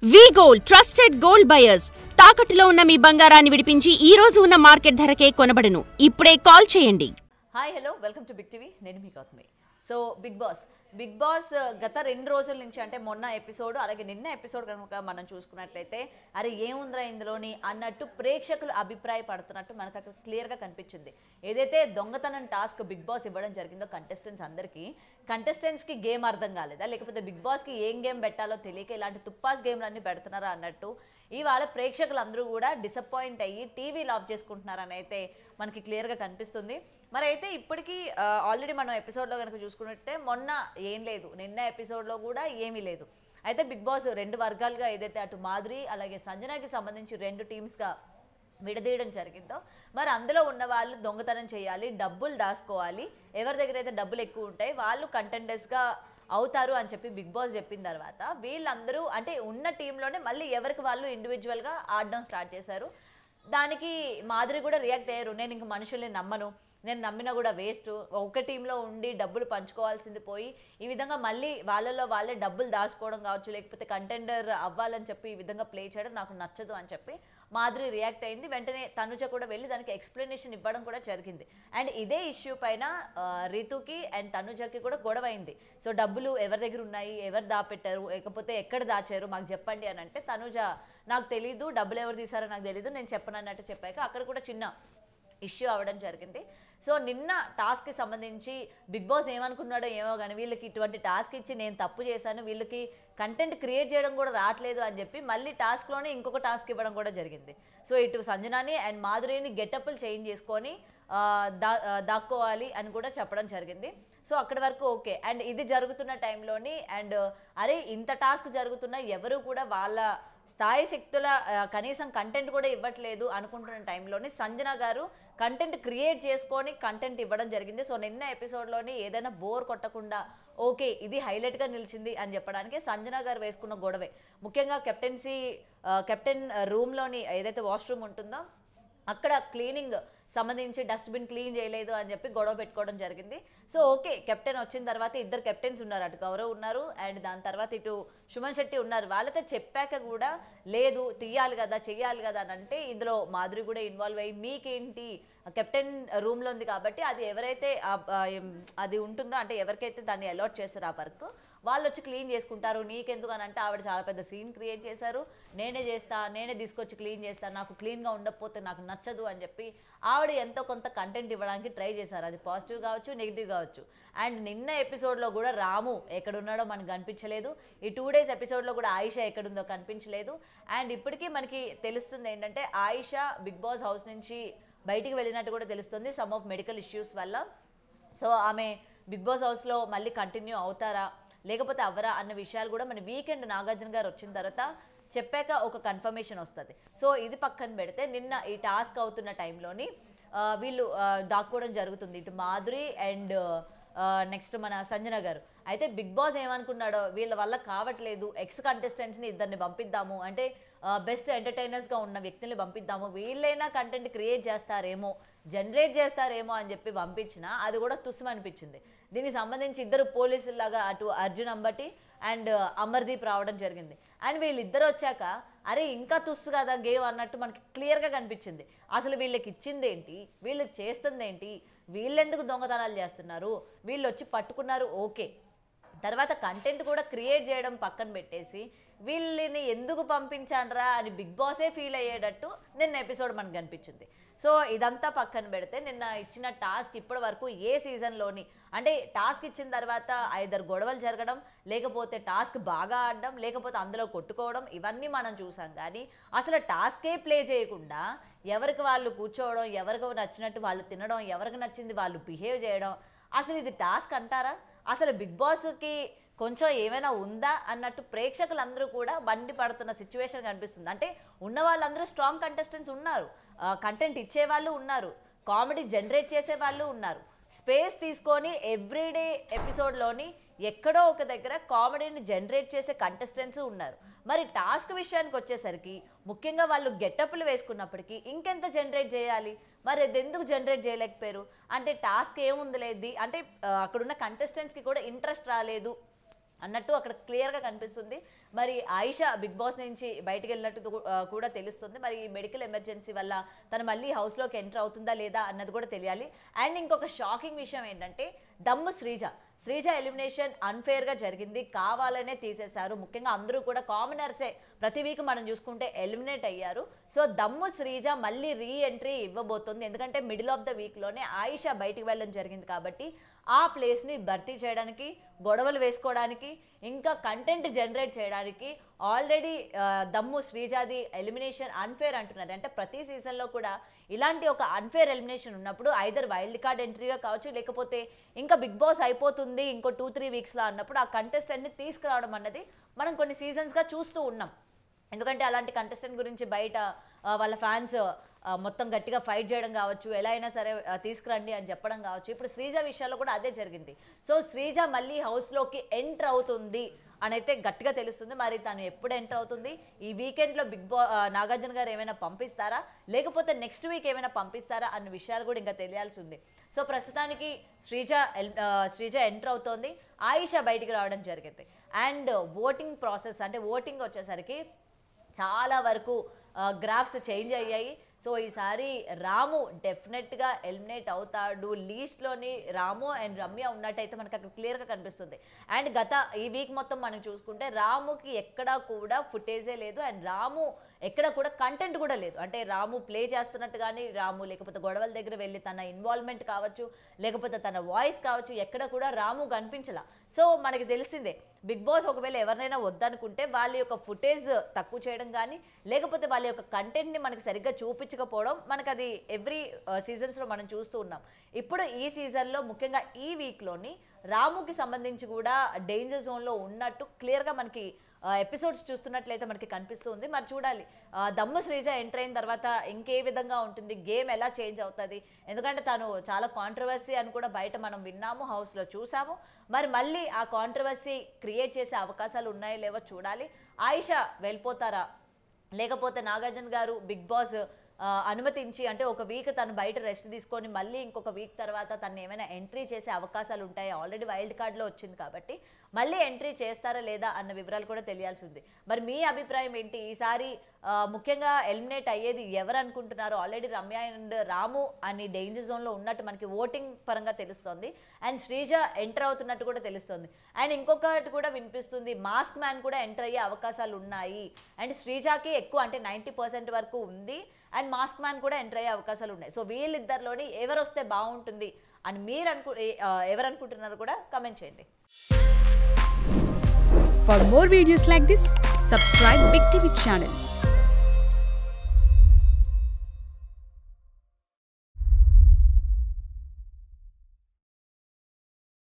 వి gold trusted gold buyers తాకట్టులో ఉన్న మీ బంగారాన్ని విడిపించి ఈ రోజు ఉన్న మార్కెట్ ధరకే కొనబడును. ఇప్పుడే కాల్ చేయండి. Hi hello welcome to big TV. నేను మీ గౌతమి. సో బిగ్ బాస్ గత 2 రోజుల నుంచి అంటే మొన్న ఎపిసోడ్ అలాగే నిన్న ఎపిసోడ్ కనుక మనం చూసుకున్నట్లయితే అరే ఏముందిరా ఇందులోని అన్నట్టు ప్రేక్షకులు అభిప్రాయపడుతున్నట్టు మనకు అక్కడ క్లియర్గా కనిపించింది. ఏదైతే దొంగతనం టాస్క్ బిగ్ బాస్ ఇవ్వడం జరిగిందో కంటెస్టెంట్స్కి గేమ్ అర్థం కాలేదా, లేకపోతే బిగ్ బాస్కి ఏం గేమ్ పెట్టాలో తెలియక ఇలాంటి తుప్పాస్ గేమ్లన్నీ పెడుతున్నారా అన్నట్టు ఇవాళ ప్రేక్షకులందరూ కూడా డిసప్పాయింట్ అయ్యి టీవీలు ఆఫ్ చేసుకుంటున్నారని అయితే మనకి క్లియర్గా కనిపిస్తుంది. మరి అయితే ఇప్పటికీ ఆల్రెడీ మనం ఎపిసోడ్లో కనుక చూసుకున్నట్టే మొన్న ఏం లేదు, నిన్న ఎపిసోడ్లో కూడా ఏమీ లేదు. అయితే బిగ్ బాస్ 2 వర్గాలుగా ఏదైతే అటు మాధురి అలాగే సంజనాకి సంబంధించి 2 టీమ్స్గా విడదీయడం జరిగిందో మరి అందులో ఉన్న వాళ్ళు దొంగతనం చేయాలి, డబ్బులు దాచుకోవాలి, ఎవరి దగ్గర అయితే డబ్బులు ఎక్కువ ఉంటాయి వాళ్ళు కంటెండర్స్గా అవుతారు అని చెప్పి బిగ్ బాస్ చెప్పిన తర్వాత వీళ్ళందరూ అంటే ఉన్న టీంలోనే మళ్ళీ ఎవరికి వాళ్ళు ఇండివిజువల్గా ఆడడం స్టార్ట్ చేశారు. దానికి మాధురి కూడా రియాక్ట్ అయ్యారు. నేను ఇంక మనుషుల్ని నమ్మను, నేను నమ్మినా కూడా వేస్ట్, ఒక టీంలో ఉండి డబ్బులు పంచుకోవాల్సింది పోయి ఈ విధంగా మళ్ళీ వాళ్ళలో వాళ్ళే డబ్బులు దాచుకోవడం కావచ్చు, లేకపోతే కంటెండర్ అవ్వాలని చెప్పి ఈ విధంగా ప్లే చేయడం నాకు నచ్చదు అని చెప్పి మాధురి రియాక్ట్ అయింది. వెంటనే తనుజ కూడా వెళ్ళి దానికి ఎక్స్ప్లెనేషన్ ఇవ్వడం కూడా జరిగింది. అండ్ ఇదే ఇష్యూ పైన రితుకి అండ్ తనుజకి కూడా గొడవ అయింది. సో డబ్బులు ఎవరి దగ్గర ఉన్నాయి, ఎవరు దాపెట్టారు, లేకపోతే ఎక్కడ దాచారు మాకు చెప్పండి అని అంటే తనుజ నాకు తెలీదు, డబ్బులు ఎవరు తీసారో నాకు తెలీదు, నేను చెప్పను అన్నట్టు చెప్పాక అక్కడ కూడా చిన్న ఇష్యూ అవ్వడం జరిగింది. సో నిన్న టాస్క్కి సంబంధించి బిగ్ బాస్ ఏమనుకున్నాడో ఏమో కానీ వీళ్ళకి ఇటువంటి టాస్క్ ఇచ్చి నేను తప్పు చేశాను, వీళ్ళకి కంటెంట్ క్రియేట్ చేయడం కూడా రావట్లేదు అని చెప్పి మళ్ళీ టాస్క్లోనే ఇంకొక టాస్క్ ఇవ్వడం కూడా జరిగింది. సో ఇటు సంజనాని అండ్ మాధురిని గెటప్లు చేంజ్ చేసుకొని దాక్కోవాలి అని కూడా చెప్పడం జరిగింది. సో అక్కడి వరకు ఓకే. అండ్ ఇది జరుగుతున్న టైంలోని అండ్ అరే ఇంత టాస్క్ జరుగుతున్నా ఎవరు కూడా వాళ్ళ స్థాయి శక్తుల కనీసం కంటెంట్ కూడా ఇవ్వట్లేదు అనుకుంటున్న టైంలోని సంజన గారు కంటెంట్ క్రియేట్ చేసుకొని కంటెంట్ ఇవ్వడం జరిగింది. సో నిన్న ఎపిసోడ్లోని ఏదైనా బోర్ కొట్టకుండా ఓకే ఇది హైలైట్గా నిలిచింది అని చెప్పడానికి సంజన గారు వేసుకున్న గొడవే ముఖ్యంగా కెప్టెన్ రూమ్లోని ఏదైతే వాష్రూమ్ ఉంటుందో అక్కడ క్లీనింగ్ సంబంధించి డస్ట్బిన్ క్లీన్ చేయలేదు అని చెప్పి గొడవ పెట్టుకోవడం జరిగింది. సో ఓకే కెప్టెన్ వచ్చిన తర్వాత 2 కెప్టెన్స్ ఉన్నారు, అటు గౌరవ్ ఉన్నారు అండ్ దాని తర్వాత ఇటు సుమన్ శెట్టి ఉన్నారు. వాళ్ళతో చెప్పాక కూడా లేదు తీయాలి కదా చెయ్యాలి కదా అని అంటే ఇందులో మాధురి కూడా ఇన్వాల్వ్ అయ్యి మీకేంటి కెప్టెన్ రూమ్లో ఉంది కాబట్టి అది ఎవరైతే అది ఉంటుందో అంటే ఎవరికైతే దాన్ని అలాట్ చేస్తారో ఆ వర్క్ వాళ్ళు వచ్చి క్లీన్ చేసుకుంటారు, నీకెందుకు అని అంటే ఆవిడ చాలా పెద్ద సీన్ క్రియేట్ చేశారు. నేనే చేస్తా, నేనే తీసుకొచ్చి క్లీన్ చేస్తాను, నాకు క్లీన్గా ఉండకపోతే నాకు నచ్చదు అని చెప్పి ఆవిడ ఎంతో కొంత కంటెంట్ ఇవ్వడానికి ట్రై చేశారు. అది పాజిటివ్ కావచ్చు నెగిటివ్ కావచ్చు. అండ్ నిన్న ఎపిసోడ్లో కూడా రాము ఎక్కడున్నాడో మనకు కనిపించలేదు. ఈ 2 డేస్ ఎపిసోడ్లో కూడా ఆయిషా ఎక్కడుందో కనిపించలేదు. అండ్ ఇప్పటికీ మనకి తెలుస్తుంది ఏంటంటే ఆయిషా బిగ్ బాస్ హౌస్ నుంచి బయటికి వెళ్ళినట్టు కూడా తెలుస్తుంది సమ్ ఆఫ్ మెడికల్ ఇష్యూస్ వల్ల. సో ఆమె బిగ్ బాస్ హౌస్లో మళ్ళీ కంటిన్యూ అవుతారా లేకపోతే అవ్వరా అన్న విషయాలు కూడా మన వీకెండ్ నాగార్జున గారు వచ్చిన తర్వాత చెప్పాక ఒక కన్ఫర్మేషన్ వస్తుంది. సో ఇది పక్కన పెడితే నిన్న ఈ టాస్క్ అవుతున్న టైంలోని వీళ్ళు దాక్కోవడం జరుగుతుంది ఇటు మాధురి అండ్ నెక్స్ట్ మన సంజన గారు. అయితే బిగ్ బాస్ ఏమనుకున్నాడో వీళ్ళ వల్ల కావట్లేదు, ఎక్స్ కంటెస్టెంట్స్ని 2 పంపిద్దాము అంటే బెస్ట్ ఎంటర్టైనర్స్గా ఉన్న వ్యక్తుల్ని పంపిద్దాము, వీళ్ళైనా కంటెంట్ క్రియేట్ చేస్తారేమో జనరేట్ చేస్తారేమో అని చెప్పి పంపించినా అది కూడా తుస్సుమనిపించింది. దీనికి సంబంధించి 2 పోలీసుల్లాగా అటు అర్జున్ అంబటి అండ్ అమర్దీప్ రావడం జరిగింది. అండ్ వీళ్ళిద్దరు వచ్చాక అరే ఇంకా తుస్సు కదా గేమ్ అన్నట్టు మనకి క్లియర్గా కనిపించింది. అసలు వీళ్ళకి ఇచ్చింది ఏంటి, వీళ్ళు చేస్తుంది ఏంటి, వీళ్ళెందుకు దొంగతనాలు చేస్తున్నారు, వీళ్ళు వచ్చి పట్టుకున్నారు ఓకే, తర్వాత కంటెంట్ కూడా క్రియేట్ చేయడం పక్కన పెట్టేసి వీళ్ళని ఎందుకు పంపించాండ్రా అని బిగ్ బాసే ఫీల్ అయ్యేటట్టు నిన్న ఎపిసోడ్ మనకు కనిపించింది. సో ఇదంతా పక్కన పెడితే నిన్న ఇచ్చిన టాస్క్ ఇప్పటి వరకు ఏ సీజన్లోని అంటే టాస్క్ ఇచ్చిన తర్వాత 5 గొడవలు జరగడం, లేకపోతే టాస్క్ బాగా ఆడడం, లేకపోతే అందులో కొట్టుకోవడం ఇవన్నీ మనం చూసాం. కానీ అసలు టాస్కే ప్లే చేయకుండా ఎవరికి వాళ్ళు కూర్చోవడం, ఎవరికి నచ్చినట్టు వాళ్ళు తినడం, ఎవరికి నచ్చింది వాళ్ళు బిహేవ్ చేయడం, అసలు ఇది టాస్క్ అంటారా? అసలు బిగ్ బాస్కి కొంచెం ఏమైనా ఉందా అన్నట్టు ప్రేక్షకులందరూ కూడా బండి పడుతున్న సిచ్యువేషన్ కనిపిస్తుంది. అంటే ఉన్న వాళ్ళందరూ స్ట్రాంగ్ కంటెస్టెంట్స్ ఉన్నారు, కంటెంట్ ఇచ్చేవాళ్ళు ఉన్నారు, కామెడీ జనరేట్ చేసే వాళ్ళు ఉన్నారు, స్పేస్ తీసుకొని ఎవ్రీడే ఎపిసోడ్లోని ఎక్కడో ఒక దగ్గర కామెడీని జనరేట్ చేసే కంటెస్టెంట్స్ ఉన్నారు. మరి టాస్క్ విషయానికి వచ్చేసరికి ముఖ్యంగా వాళ్ళు గెటప్లు వేసుకున్నప్పటికీ ఇంకెంత జనరేట్ చేయాలి, మరి అది ఎందుకు జనరేట్ చేయలేకపోయారు అంటే టాస్క్ ఏముంది లేదు అంటే అక్కడున్న కంటెస్టెంట్స్కి కూడా ఇంట్రెస్ట్ రాలేదు అన్నట్టు అక్కడ క్లియర్గా కనిపిస్తుంది. మరి ఆయిషా బిగ్ బాస్ నుంచి బయటికి వెళ్ళినట్టు కూడా తెలుస్తుంది. మరి ఈ మెడికల్ ఎమర్జెన్సీ వల్ల తను మళ్ళీ హౌస్లోకి ఎంటర్ అవుతుందా లేదా అన్నది కూడా తెలియాలి. అండ్ ఇంకొక షాకింగ్ విషయం ఏంటంటే దమ్ము శ్రీజ ఎలిమినేషన్ అన్ఫేర్గా జరిగింది, కావాలనే తీసేశారు. ముఖ్యంగా అందరూ కూడా కామనర్సే ప్రతి వీక్ మనం చూసుకుంటే ఎలిమినేట్ అయ్యారు. సో దమ్ము శ్రీజ మళ్ళీ రీ ఎంట్రీ ఇవ్వబోతుంది. ఎందుకంటే మిడిల్ ఆఫ్ ద వీక్లోనే ఆయిషా బయటికి వెళ్ళడం జరిగింది కాబట్టి ఆ ప్లేస్ని భర్తీ చేయడానికి, గొడవలు వేసుకోవడానికి, ఇంకా కంటెంట్ జనరేట్ చేయడానికి ఆల్రెడీ దమ్ము శ్రీజాది ఎలిమినేషన్ అన్ఫేర్ అంటున్నారు. అంటే ప్రతి సీజన్లో కూడా ఇలాంటి ఒక అన్ఫేర్ ఎలిమినేషన్ ఉన్నప్పుడు ఐదర్ వైల్డ్ కార్డ్ ఎంట్రీగా కావచ్చు, లేకపోతే ఇంకా బిగ్ బాస్ అయిపోతుంది ఇంకో 2-3 వీక్స్లో అన్నప్పుడు ఆ కంటెస్టెంట్ని తీసుకురావడం అన్నది మనం కొన్ని సీజన్స్గా చూస్తూ ఉన్నాం. ఎందుకంటే అలాంటి కంటెస్టెంట్ గురించి బయట వాళ్ళ ఫ్యాన్స్ మొత్తం గట్టిగా ఫైట్ చేయడం కావచ్చు, ఎలా అయినా సరే తీసుకురండి అని చెప్పడం కావచ్చు. ఇప్పుడు శ్రీజ విషయాల్లో కూడా అదే జరిగింది. సో శ్రీజ మళ్ళీ హౌస్లోకి ఎంటర్ అవుతుంది అని అయితే గట్టిగా తెలుస్తుంది. మరి తను ఎప్పుడు ఎంటర్ అవుతుంది, ఈ వీకెండ్లో నాగార్జున గారు ఏమైనా పంపిస్తారా, లేకపోతే నెక్స్ట్ వీక్ ఏమైనా పంపిస్తారా అన్న విషయాలు కూడా ఇంకా తెలియాల్సి ఉంది. సో ప్రస్తుతానికి శ్రీజ ఎంటర్ అవుతోంది, ఆయిషా బయటికి రావడం జరిగింది. అండ్ ఓటింగ్ ప్రాసెస్ అంటే ఓటింగ్ వచ్చేసరికి చాలా వరకు గ్రాఫ్స్ చేంజ్ అయ్యాయి. సో ఈసారి రాము డెఫినెట్గా ఎలిమినేట్ అవుతాడు. లీస్ట్లోని రాము అండ్ రమ్య ఉన్నట్టయితే మనకు అక్కడ క్లియర్గా కనిపిస్తుంది. అండ్ ఈ వీక్ మొత్తం మనం చూసుకుంటే రాముకి ఎక్కడా కూడా ఫుటేజే లేదు, అండ్ రాము ఎక్కడ కూడా కంటెంట్ కూడా లేదు. అంటే రాము ప్లే చేస్తున్నట్టు కానీ, రాము లేకపోతే గొడవల దగ్గర వెళ్ళి తన ఇన్వాల్వ్మెంట్ కావచ్చు, లేకపోతే తన వాయిస్ కావచ్చు, ఎక్కడ కూడా రాము కనిపించలా. సో మనకి తెలిసిందే బిగ్ బాస్ ఒకవేళ ఎవరినైనా వద్దనుకుంటే వాళ్ళ యొక్క ఫుటేజ్ తక్కువ చేయడం కానీ, లేకపోతే వాళ్ళ యొక్క కంటెంట్ని మనకి సరిగ్గా చూపించకపోవడం, మనకు అది ఎవ్రీ సీజన్స్లో మనం చూస్తూ ఉన్నాం. ఇప్పుడు ఈ సీజన్లో ముఖ్యంగా ఈ వీక్లోని రాముకి సంబంధించి కూడా డేంజర్ జోన్లో ఉన్నట్టు క్లియర్గా మనకి ఎపిసోడ్స్ చూస్తున్నట్లయితే మనకి కనిపిస్తుంది. మరి చూడాలి దమ్ము శ్రీజ ఎంటర్ అయిన తర్వాత ఇంకే విధంగా ఉంటుంది, గేమ్ ఎలా చేంజ్ అవుతుంది. ఎందుకంటే తను చాలా కాంట్రవర్సీ అని కూడా బయట మనం విన్నాము, హౌస్లో చూసాము. మరి మళ్ళీ ఆ కాంట్రవర్సీ క్రియేట్ చేసే అవకాశాలు ఉన్నాయో లేవో చూడాలి. ఆయిషా వెళ్ళిపోతారా, లేకపోతే నాగార్జున గారు బిగ్ బాస్ అనుమతించి అంటే ఒక వీక్ తను బయట రెస్ట్ తీసుకొని మళ్ళీ ఇంకొక వీక్ తర్వాత తను ఏమైనా ఎంట్రీ చేసే అవకాశాలు ఉంటాయి. ఆల్రెడీ వైల్డ్ కార్డ్లో వచ్చింది కాబట్టి మళ్ళీ ఎంట్రీ చేస్తారా లేదా అన్న వివరాలు కూడా తెలియాల్సి ఉంది. మరి మీ అభిప్రాయం ఏంటి? ఈసారి ముఖ్యంగా ఎలిమినేట్ అయ్యేది ఎవరు అనుకుంటున్నారు? ఆల్రెడీ రమ్య అండ్ రాము అని డేంజర్ జోన్లో ఉన్నట్టు మనకి ఓటింగ్ పరంగా తెలుస్తుంది. అండ్ శ్రీజ ఎంటర్ అవుతున్నట్టు కూడా తెలుస్తుంది. అండ్ ఇంకొకటి కూడా వినిపిస్తుంది, మాస్క్ మ్యాన్ కూడా ఎంటర్ అయ్యే అవకాశాలు ఉన్నాయి. అండ్ శ్రీజాకి ఎక్కువ అంటే 90% వరకు ఉంది, అండ్ మాస్క్ మ్యాన్ కూడా ఎంటర్ అయ్యే అవకాశాలు ఉన్నాయి. సో వీళ్ళిద్దరిలోని ఎవరు వస్తే బాగుంటుంది అని మీరు ఎవరు అనుకుంటున్నారు కూడా కమెంట్ చేయండి. For more videos like this, subscribe Big TV channel.